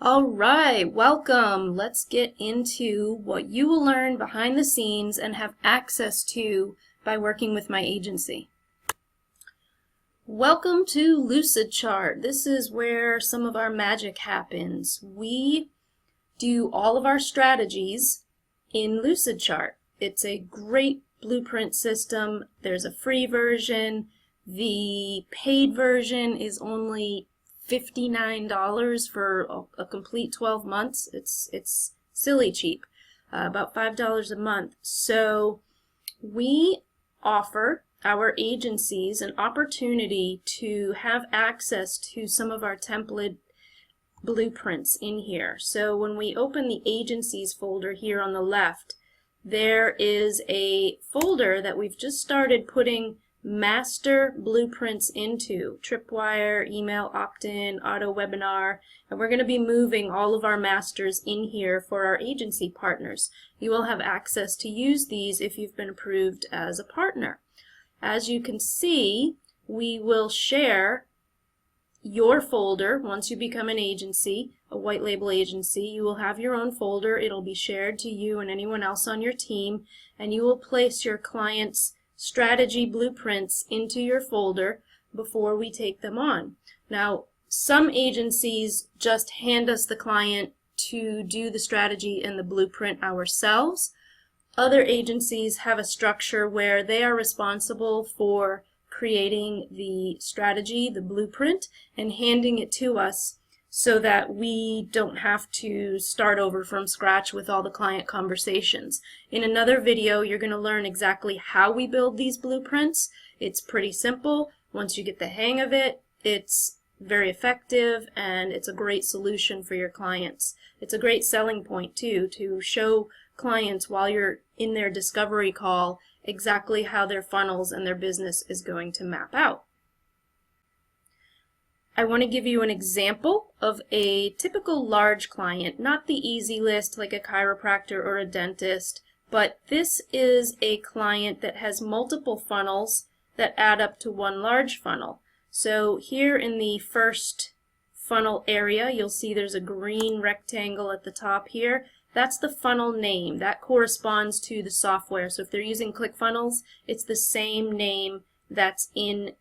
All right, welcome. Let's get into what you will learn behind the scenes and have access to by working with my agency. Welcome to Lucidchart. This is where some of our magic happens. We do all of our strategies in Lucidchart. It's a great blueprint system. There's a free version. The paid version is only $59 for a complete 12 months. It's silly cheap, about $5 a month. So we offer our agencies an opportunity to have access to some of our template blueprints in here. So when we open the agencies folder here on the left, there is a folder that we've just started putting master blueprints into: tripwire, email opt-in, auto webinar, and we're going to be moving all of our masters in here for our agency partners. You will have access to use these if you've been approved as a partner. As you can see, we will share your folder. Once you become an agency, a white label agency, you will have your own folder. It'll be shared to you and anyone else on your team, and you will place your clients' strategy blueprints into your folder before we take them on. Now, some agencies just hand us the client to do the strategy and the blueprint ourselves. Other agencies have a structure where they are responsible for creating the strategy, the blueprint, and handing it to us so that we don't have to start over from scratch with all the client conversations. In another video, you're going to learn exactly how we build these blueprints. It's pretty simple. Once you get the hang of it, it's very effective, and it's a great solution for your clients. It's a great selling point, too, to show clients while you're in their discovery call exactly how their funnels and their business is going to map out. I want to give you an example of a typical large client, not the easy list like a chiropractor or a dentist, but this is a client that has multiple funnels that add up to one large funnel. So here in the first funnel area, you'll see there's a green rectangle at the top here. That's the funnel name. That corresponds to the software. So if they're using ClickFunnels, it's the same name that's in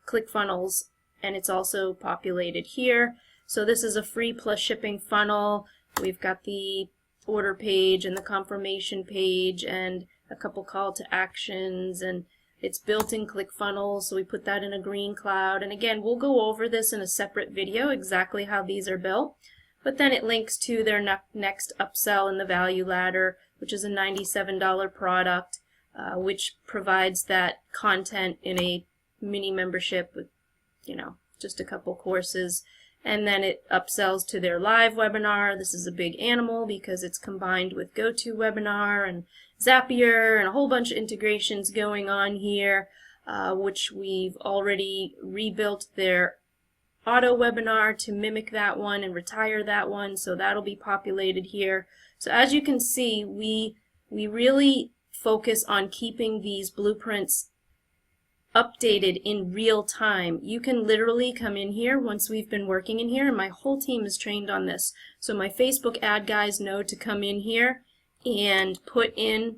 ClickFunnels, and it's also populated here. So this is a free plus shipping funnel. We've got the order page and the confirmation page and a couple call to actions, and it's built in ClickFunnels, so we put that in a green cloud. And again, we'll go over this in a separate video, exactly how these are built. But then it links to their next upsell in the value ladder, which is a $97 product, which provides that content in a mini membership with, just a couple courses. And then it upsells to their live webinar. This is a big animal because it's combined with GoToWebinar and Zapier and a whole bunch of integrations going on here, which we've already rebuilt their auto webinar to mimic that one and retire that one, so that'll be populated here. So as you can see, we really focus on keeping these blueprints updated in real time. You can literally come in here once we've been working in here, and my whole team is trained on this. So my Facebook ad guys know to come in here and put in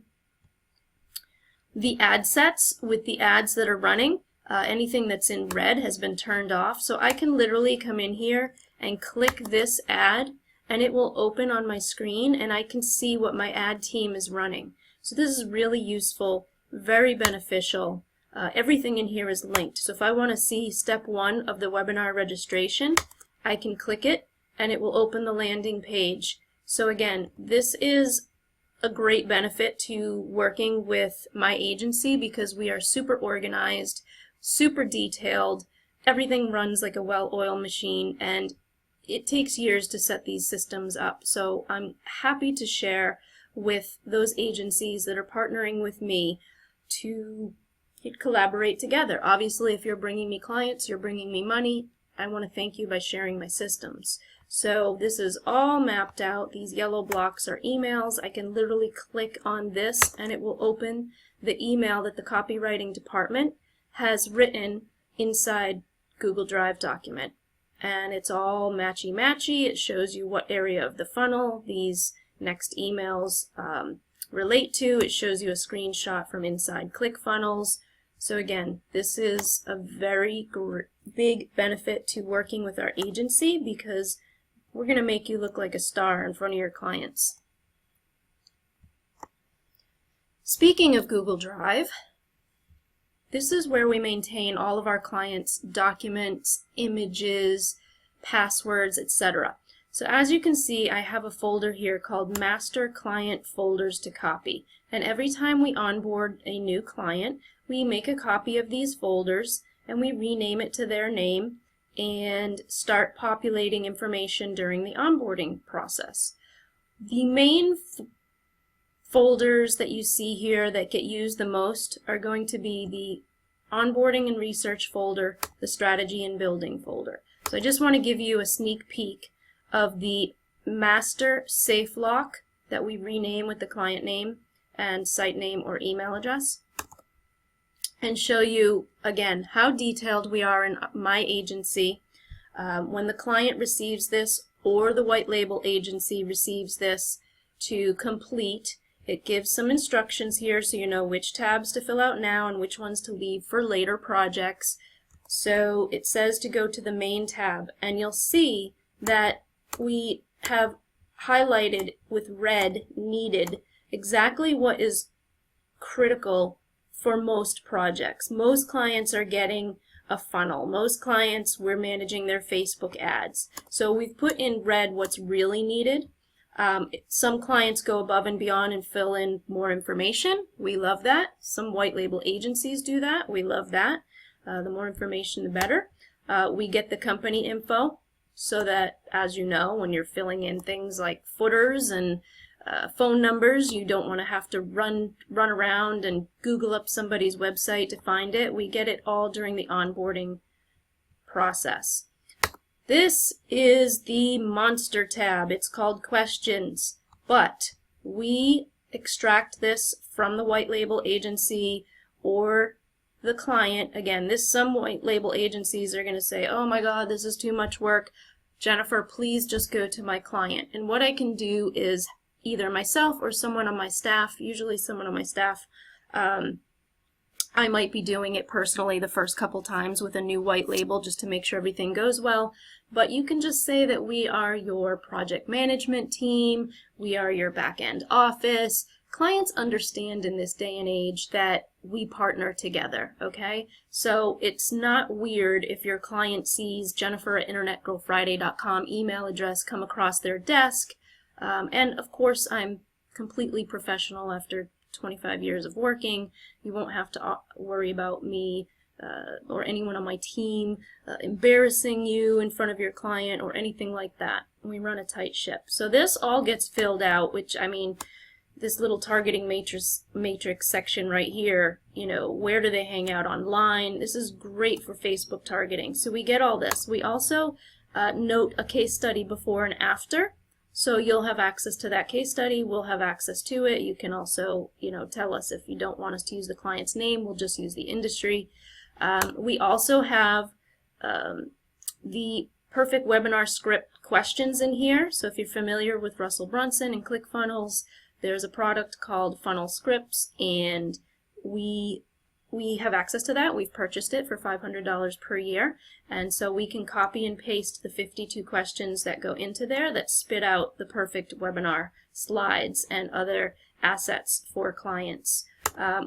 the ad sets with the ads that are running. Anything that's in red has been turned off. So I can literally come in here and click this ad, and it will open on my screen, and I can see what my ad team is running. So this is really useful, very beneficial. Everything in here is linked. So if I want to see step 1 of the webinar registration, I can click it, and it will open the landing page. So again, this is a great benefit to working with my agency because we are super organized, super detailed. Everything runs like a well-oiled machine, and it takes years to set these systems up. So I'm happy to share with those agencies that are partnering with me to collaborate together. Obviously, if you're bringing me clients, you're bringing me money. I want to thank you by sharing my systems. So this is all mapped out. These yellow blocks are emails. I can literally click on this and it will open the email that the copywriting department has written inside Google Drive document. and it's all matchy-matchy. It shows you what area of the funnel these next emails relate to. It shows you a screenshot from inside ClickFunnels. So again, this is a very big benefit to working with our agency because we're going to make you look like a star in front of your clients. Speaking of Google Drive, this is where we maintain all of our clients' documents, images, passwords, etc. So as you can see, I have a folder here called Master Client Folders to Copy. And every time we onboard a new client, we make a copy of these folders and we rename it to their name and start populating information during the onboarding process. The main folders that you see here that get used the most are going to be the onboarding and research folder, the strategy and building folder. So I just want to give you a sneak peek of the master safe lock that we rename with the client name and site name or email address, and show you again how detailed we are in my agency. When the client receives this or the white label agency receives this to complete, it gives some instructions here so you know which tabs to fill out now and which ones to leave for later projects. So it says to go to the main tab, and you'll see that we have highlighted with red needed exactly what is critical for most projects. Most clients are getting a funnel. Most clients, we're managing their Facebook ads. So we've put in red what's really needed. Some clients go above and beyond and fill in more information. We love that. Some white label agencies do that. We love that. The more information, the better. We get the company info so that, as you know, when you're filling in things like footers and phone numbers, you don't want to have to run around and Google up somebody's website to find it. We get it all during the onboarding process. This is the monster tab. It's called questions, but we extract this from the white label agency or the client. Again, some white label agencies are going to say, oh my God, this is too much work. Jennifer, please just go to my client. And what I can do is either myself or someone on my staff, usually someone on my staff, I might be doing it personally the first couple times with a new white label just to make sure everything goes well. But you can just say that we are your project management team, we are your back-end office. Clients understand in this day and age that we partner together, okay? So it's not weird if your client sees Jennifer@InternetGirlFriday.com email address come across their desk. And of course, I'm completely professional after 25 years of working. You won't have to worry about me or anyone on my team embarrassing you in front of your client or anything like that. We run a tight ship. So this all gets filled out, which, I mean, this little targeting matrix section right here, you know, where do they hang out online? This is great for Facebook targeting. So we get all this. We also note a case study before and after. So you'll have access to that case study, we'll have access to it. You can also, you know, tell us if you don't want us to use the client's name, we'll just use the industry. We also have the perfect webinar script questions in here. So if you're familiar with Russell Brunson and ClickFunnels, there's a product called Funnel Scripts, and we have access to that. We've purchased it for $500 per year, and so we can copy and paste the 52 questions that go into there that spit out the perfect webinar slides and other assets for clients.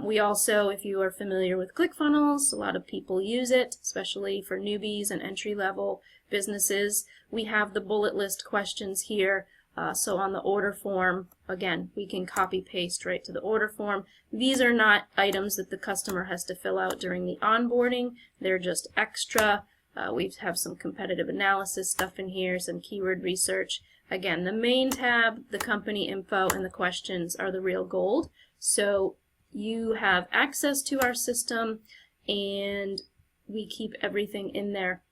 We also, if you are familiar with ClickFunnels, a lot of people use it, especially for newbies and entry-level businesses. We have the bullet list questions here. So on the order form, again, we can copy paste right to the order form. These are not items that the customer has to fill out during the onboarding. They're just extra. We have some competitive analysis stuff in here, some keyword research. Again, the main tab, the company info, and the questions are the real gold. So you have access to our system, and we keep everything in there.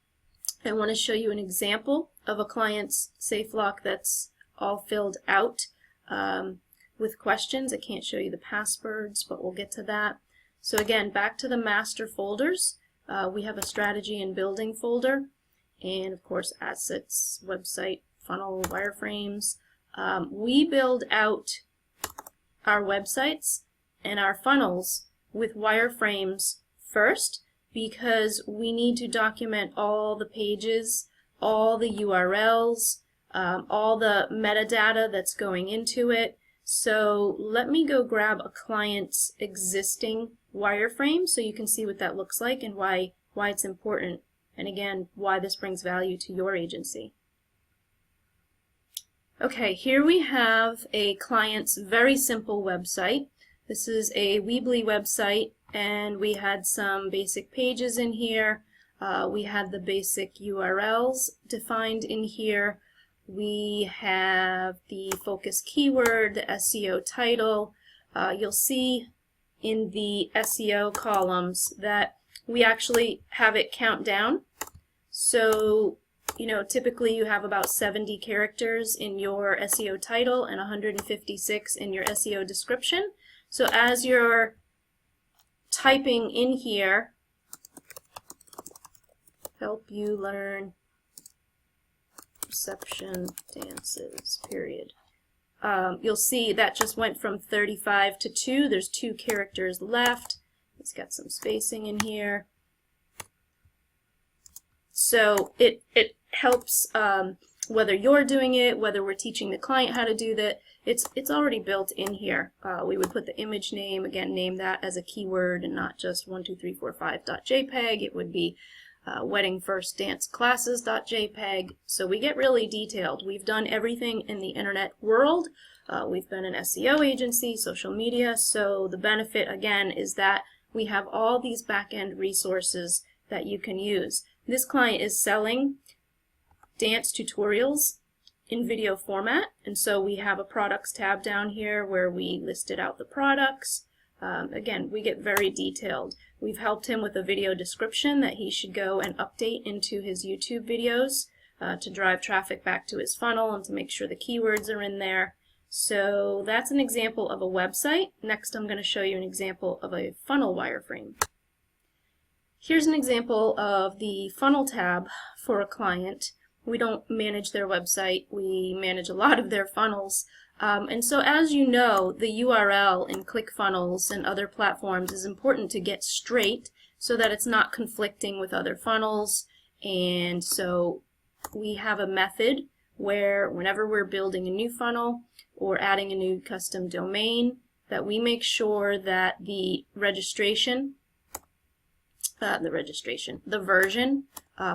I want to show you an example of a client's safe lock that's all filled out with questions. I can't show you the passwords, but we'll get to that. So again, back to the master folders. We have a strategy and building folder, and of course assets, website, funnel, wireframes. We build out our websites and our funnels with wireframes first because we need to document all the pages, all the URLs, all the metadata that's going into it. So let me go grab a client's existing wireframe so you can see what that looks like and why it's important, and again, why this brings value to your agency. Okay, here we have a client's very simple website. This is a Weebly website, and we had some basic pages in here. We had the basic URLs defined in here. We have the focus keyword, the SEO title. You'll see in the SEO columns that we actually have it count down. So, you know, typically you have about 70 characters in your SEO title and 156 in your SEO description. So as you're typing in here, help you learn reception dances, period. You'll see that just went from 35 to 2. There's 2 characters left. It's got some spacing in here. So it helps whether you're doing it, whether we're teaching the client how to do that. It's already built in here. We would put the image name, again, name that as a keyword and not just 12345.jpg. It would be weddingfirstdanceclasses.jpg. So we get really detailed. We've done everything in the internet world. We've been an SEO agency, social media, so the benefit, again, is that we have all these back-end resources that you can use. This client is selling dance tutorials in video format, and so we have a products tab down here where we listed out the products. Again, we get very detailed. We've helped him with a video description that he should go and update into his YouTube videos to drive traffic back to his funnel and to make sure the keywords are in there. So that's an example of a website. Next, I'm going to show you an example of a funnel wireframe. Here's an example of the funnel tab for a client. We don't manage their website. We manage a lot of their funnels. And so as you know, the URL in ClickFunnels and other platforms is important to get straight so that it's not conflicting with other funnels. And so we have a method where whenever we're building a new funnel or adding a new custom domain, that we make sure that the registration, the version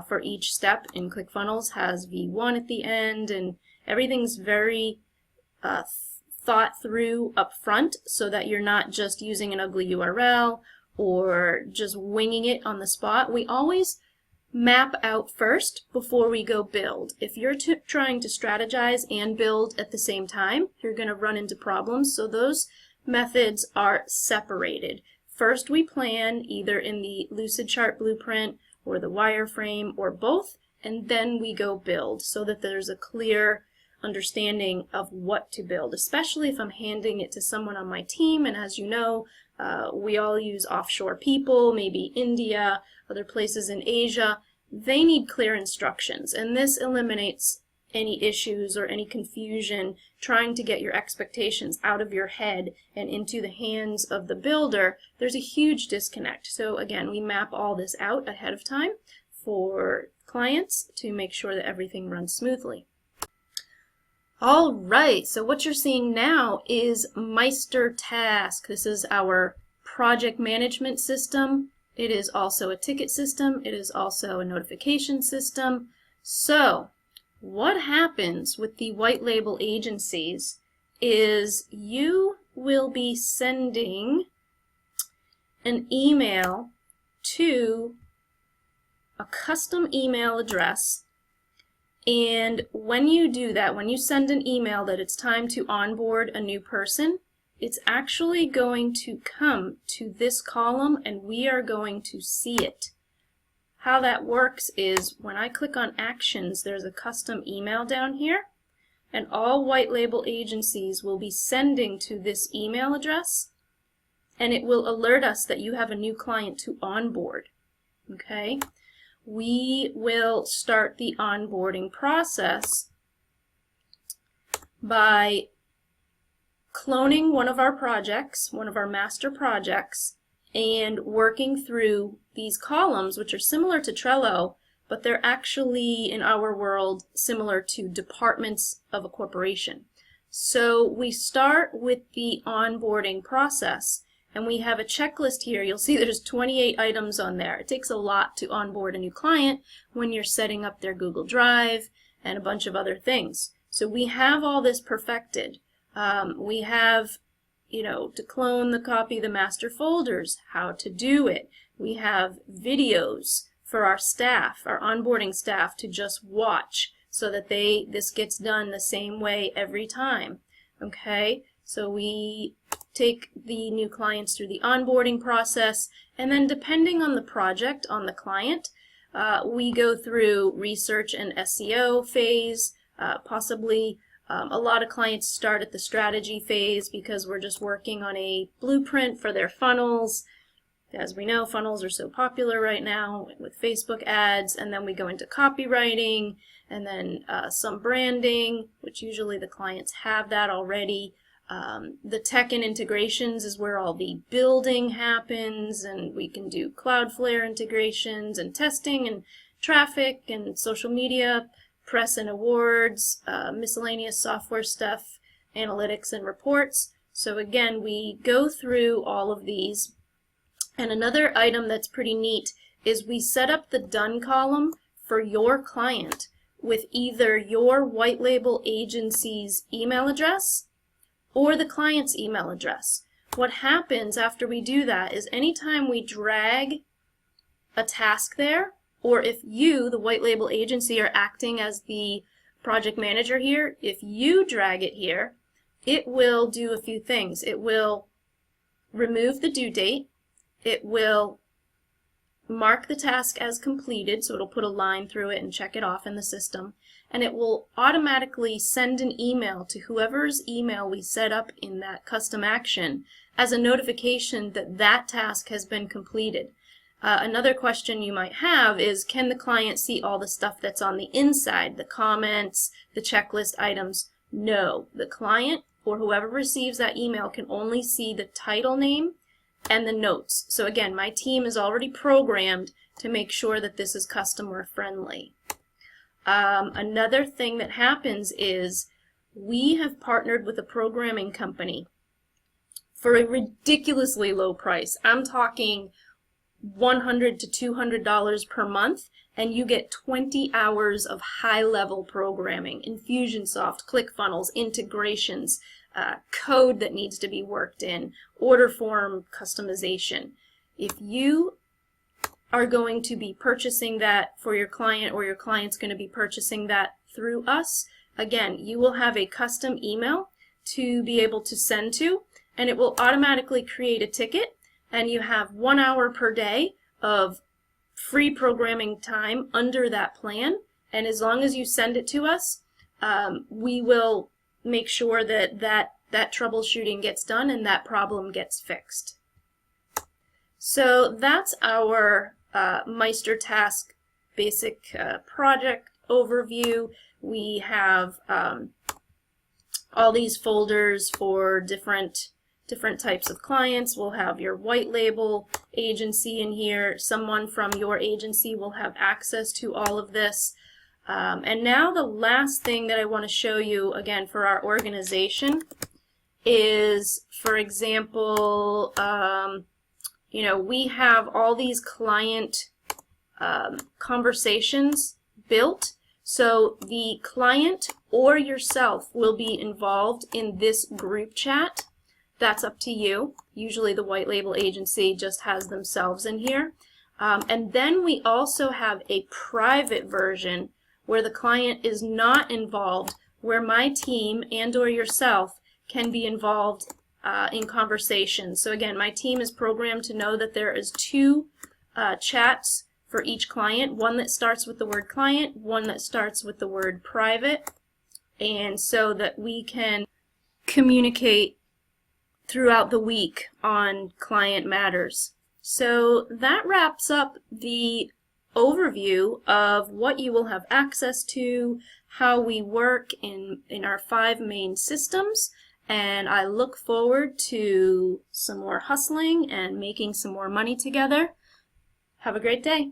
for each step in ClickFunnels has v1 at the end, and everything's very thought through up front so that you're not just using an ugly URL or just winging it on the spot. We always map out first before we go build. If you're trying to strategize and build at the same time, you're going to run into problems. So those methods are separated. First we plan either in the Lucidchart blueprint or the wireframe or both, and then we go build so that there's a clear understanding of what to build, especially if I'm handing it to someone on my team. And as you know, we all use offshore people, maybe India, other places in Asia. They need clear instructions, and this eliminates any issues or any confusion trying to get your expectations out of your head and into the hands of the builder. There's a huge disconnect. So again, we map all this out ahead of time for clients to make sure that everything runs smoothly. All right, so what you're seeing now is Meister Task. This is our project management system. It is also a ticket system. It is also a notification system. So what happens with the white label agencies is you will be sending an email to a custom email address. And when you do that, when you send an email that it's time to onboard a new person, it's actually going to come to this column and we are going to see it. How that works is when I click on Actions, there's a custom email down here, and all white label agencies will be sending to this email address, and it will alert us that you have a new client to onboard. Okay? we will start the onboarding process by cloning one of our projects, one of our master projects, and working through these columns, which are similar to Trello, but they're actually, in our world, similar to departments of a corporation. So we start with the onboarding process, and we have a checklist here. You'll see there's 28 items on there. It takes a lot to onboard a new client when you're setting up their Google Drive and a bunch of other things. So we have all this perfected. We have, to clone the copy the master folders, how to do it. We have videos for our staff, our onboarding staff, to just watch so that this gets done the same way every time. Okay, so we take the new clients through the onboarding process, and then depending on the project, on the client, we go through research and SEO phase, possibly. A lot of clients start at the strategy phase because we're just working on a blueprint for their funnels. As we know, funnels are so popular right now with Facebook ads, and then we go into copywriting, and then some branding, which usually the clients have that already. The tech and integrations is where all the building happens, and we can do Cloudflare integrations and testing and traffic and social media, press and awards, miscellaneous software stuff, analytics and reports. So again, we go through all of these. And another item that's pretty neat is we set up the done column for your client with either your white label agency's email address or the client's email address. What happens after we do that is anytime we drag a task there, or if you, the white label agency, are acting as the project manager here, if you drag it here, it will do a few things. It will remove the due date. It will mark the task as completed, so it'll put a line through it and check it off in the system. And it will automatically send an email to whoever's email we set up in that custom action as a notification that that task has been completed. Another question you might have is, can the client see all the stuff that's on the inside, the comments, the checklist items? No. The client or whoever receives that email can only see the title name and the notes. So again, my team is already programmed to make sure that this is customer friendly. Another thing that happens is we have partnered with a programming company for a ridiculously low price. I'm talking $100 to $200 per month, and you get 20 hours of high-level programming, Infusionsoft, ClickFunnels, integrations, code that needs to be worked in, order form customization. If you are going to be purchasing that for your client, or your client's going to be purchasing that through us, again, you will have a custom email to be able to send to, and it will automatically create a ticket, and you have 1 hour per day of free programming time under that plan. And as long as you send it to us, we will make sure that troubleshooting gets done and that problem gets fixed. So that's our Meister Task basic project overview. We have all these folders for different types of clients. We'll have your white label agency in here. Someone from your agency will have access to all of this. And now the last thing that I want to show you, again, for our organization is, for example, we have all these client conversations built. So the client or yourself will be involved in this group chat. That's up to you. Usually the white label agency just has themselves in here. And then we also have a private version where the client is not involved, where my team and or yourself can be involved in conversations. So again, my team is programmed to know that there is 2 chats for each client, one that starts with the word client, one that starts with the word private, and so that we can communicate throughout the week on client matters. So that wraps up the overview of what you will have access to, how we work in our 5 main systems, and I look forward to some more hustling and making some more money together. Have a great day.